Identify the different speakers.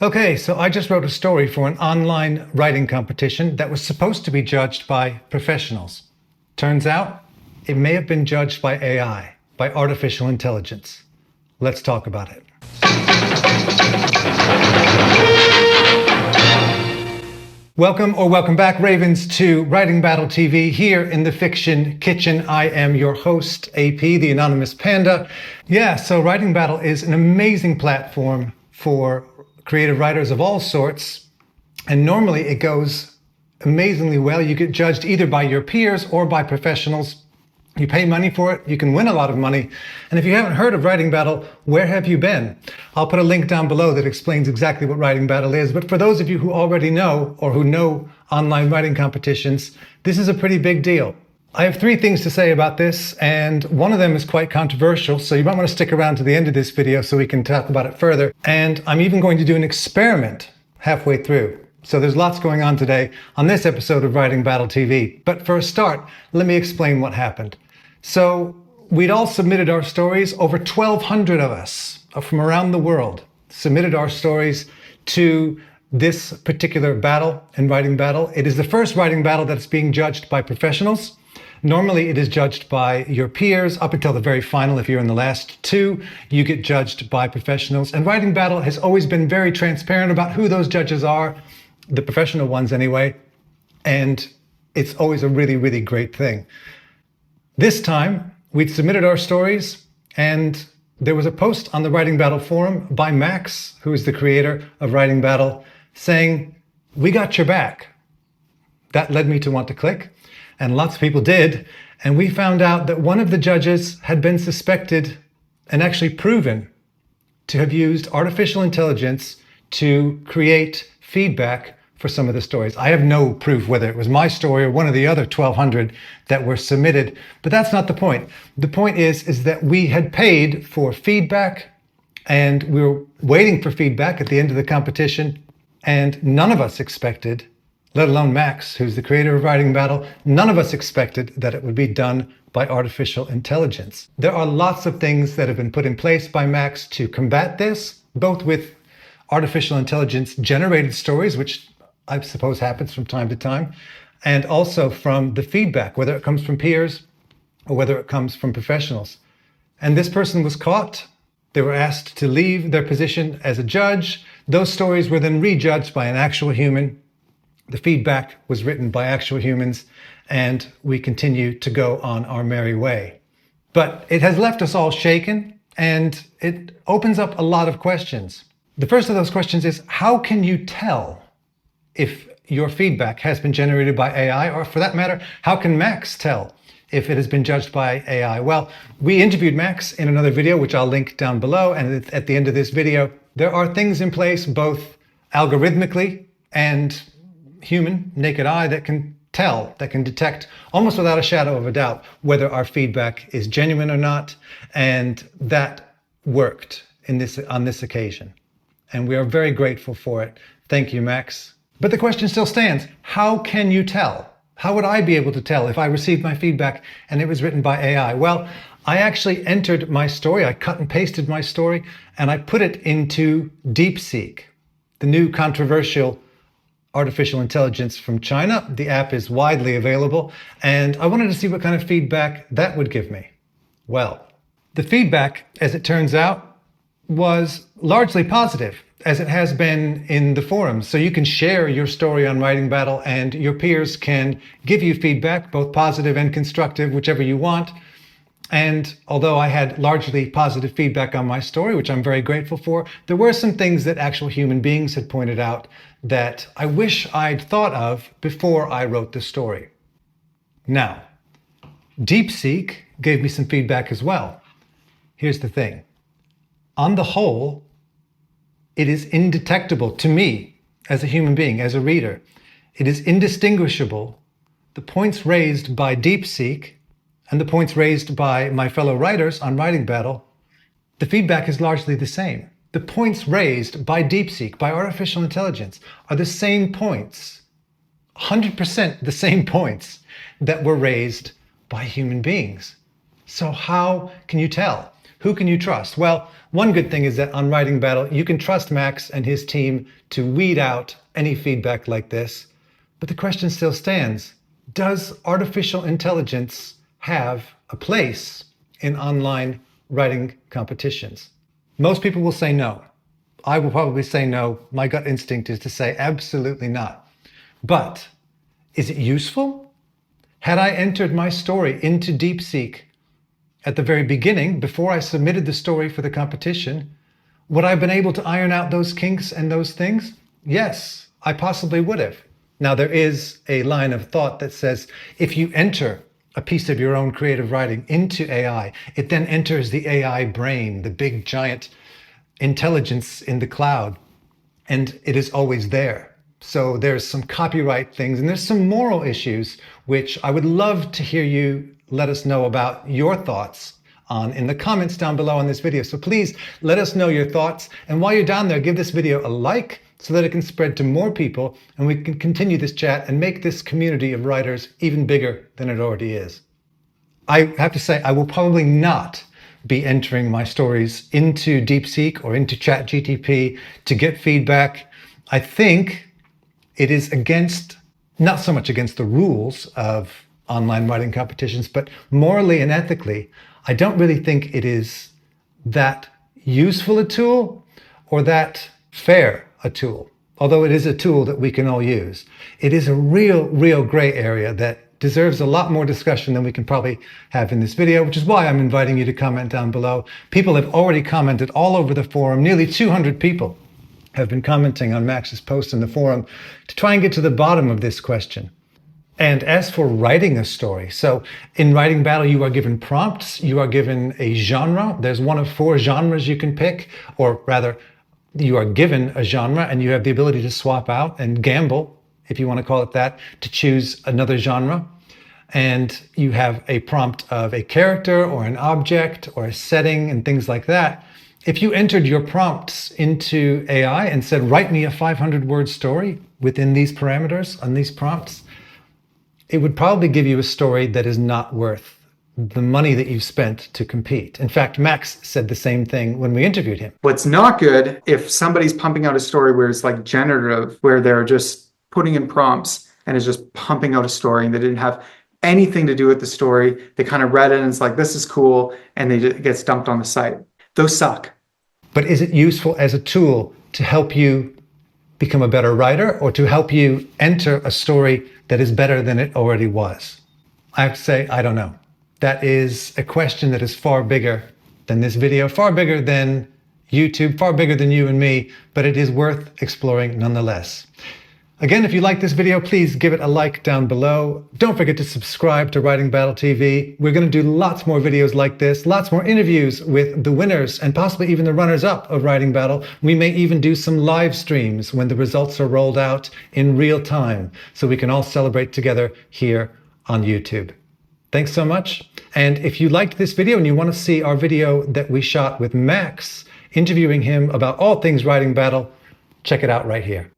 Speaker 1: Okay, so I just wrote a story for an online writing competition that was supposed to be judged by professionals. Turns out it may have been judged by AI, by artificial intelligence. Let's talk about it. Welcome back, Ravens, to Writing Battle TV here in the Fiction Kitchen. I am your host, AP, the Anonymous Panda. Yeah, so Writing Battle is an amazing platform for creative writers of all sorts, and normally it goes amazingly well. You get judged either by your peers or by professionals. You pay money for it, you can win a lot of money. And if you haven't heard of Writing Battle, where have you been? I'll put a link down below that explains exactly what Writing Battle is. But for those of you who already know or who know online writing competitions, this is a pretty big deal. I have three things to say about this, and one of them is quite controversial, so you might want to stick around to the end of this video so we can talk about it further. And I'm even going to do an experiment halfway through. So there's lots going on today on this episode of Writing Battle TV. But for a start, let me explain what happened. So we'd all submitted our stories. Over 1,200 of us from around the world submitted our stories to this particular battle in Writing Battle. It is the first writing battle that's being judged by professionals. Normally it is judged by your peers up until the very final. If you're in the last two, you get judged by professionals. And Writing Battle has always been very transparent about who those judges are, the professional ones anyway. And it's always a really, really great thing. This time, we'd submitted our stories, and there was a post on the Writing Battle forum by Max, who is the creator of Writing Battle, saying, "We got your back." That led me to want to click, and lots of people did, and we found out that one of the judges had been suspected and actually proven to have used artificial intelligence to create feedback for some of the stories. I have no proof whether it was my story or one of the other 1,200 that were submitted, but that's not the point. The point is that we had paid for feedback, and we were waiting for feedback at the end of the competition, and none of us expected, let alone Max, who's the creator of Writing Battle, none of us expected that it would be done by artificial intelligence. There are lots of things that have been put in place by Max to combat this, both with artificial intelligence generated stories, which I suppose happens from time to time, and also from the feedback, whether it comes from peers or whether it comes from professionals. And this person was caught. They were asked to leave their position as a judge. Those stories were then rejudged by an actual human. The feedback was written by actual humans, and we continue to go on our merry way. But it has left us all shaken, and it opens up a lot of questions. The first of those questions is, how can you tell if your feedback has been generated by AI, or for that matter, how can Max tell if it has been judged by AI? Well, we interviewed Max in another video, which I'll link down below. And at the end of this video, there are things in place, both algorithmically and human, naked eye, that can tell, that can detect almost without a shadow of a doubt whether our feedback is genuine or not. And that worked on this occasion. And we are very grateful for it. Thank you, Max. But the question still stands. How can you tell? How would I be able to tell if I received my feedback and it was written by AI? Well, I actually entered my story. I cut and pasted my story, and I put it into DeepSeek, the new controversial artificial intelligence from China. The app is widely available, and I wanted to see what kind of feedback that would give me. Well, the feedback, as it turns out, was largely positive, as it has been in the forums. So you can share your story on Writing Battle, and your peers can give you feedback, both positive and constructive, whichever you want. And although I had largely positive feedback on my story, which I'm very grateful for, there were some things that actual human beings had pointed out that I wish I'd thought of before I wrote the story. Now, DeepSeek gave me some feedback as well. Here's the thing. On the whole, it is indetectable to me as a human being, as a reader. It is indistinguishable. The points raised by DeepSeek and the points raised by my fellow writers on Writing Battle, the feedback is largely the same. The points raised by DeepSeek, by artificial intelligence, are the same points, 100% the same points that were raised by human beings. So how can you tell who can you trust? Well, one good thing is that on Writing Battle, you can trust Max and his team to weed out any feedback like this. But the question still stands. Does artificial intelligence have a place in online writing competitions? Most people will say no. I will probably say no. My gut instinct is to say absolutely not. But is it useful? Had I entered my story into DeepSeek at the very beginning, before I submitted the story for the competition, would I have been able to iron out those kinks and those things? Yes, I possibly would have. Now, there is a line of thought that says if you enter a piece of your own creative writing into AI, it then enters the AI brain, the big giant intelligence in the cloud, and it is always there. So there's some copyright things and there's some moral issues, which I would love to hear you let us know about your thoughts on in the comments down below on this video. So please let us know your thoughts. And while you're down there, give this video a like so that it can spread to more people and we can continue this chat and make this community of writers even bigger than it already is. I have to say, I will probably not be entering my stories into DeepSeek or into ChatGPT to get feedback. I think it is against, not so much against the rules of online writing competitions, but morally and ethically, I don't really think it is that useful a tool or that fair a tool. Although it is a tool that we can all use, it is a real gray area that deserves a lot more discussion than we can probably have in this video, which is why I'm inviting you to comment down below. People have already commented all over the forum. Nearly 200 people have been commenting on Max's post in the forum to try and get to the bottom of this question. And as for writing a story, so in Writing Battle, you are given prompts, you are given a genre. There's one of 4 genres you can pick, or rather, you are given a genre and you have the ability to swap out and gamble, if you want to call it that, to choose another genre. And you have a prompt of a character or an object or a setting and things like that. If you entered your prompts into AI and said, write me a 500-word story within these parameters on these prompts, it would probably give you a story that is not worth the money that you've spent to compete. In fact, Max said the same thing when we interviewed him.
Speaker 2: What's not good, if somebody's pumping out a story where it's like generative, where they're just putting in prompts and is just pumping out a story and they didn't have anything to do with the story. They kind of read it and it's like, this is cool. And it gets dumped on the site. Those suck.
Speaker 1: But is it useful as a tool to help you become a better writer or to help you enter a story that is better than it already was? I have to say, I don't know. That is a question that is far bigger than this video, far bigger than YouTube, far bigger than you and me, but it is worth exploring nonetheless. Again, if you like this video, please give it a like down below. Don't forget to subscribe to Writing Battle TV. We're going to do lots more videos like this, lots more interviews with the winners and possibly even the runners-up of Writing Battle. We may even do some live streams when the results are rolled out in real time, so we can all celebrate together here on YouTube. Thanks so much. And if you liked this video and you want to see our video that we shot with Max, interviewing him about all things Writing Battle, check it out right here.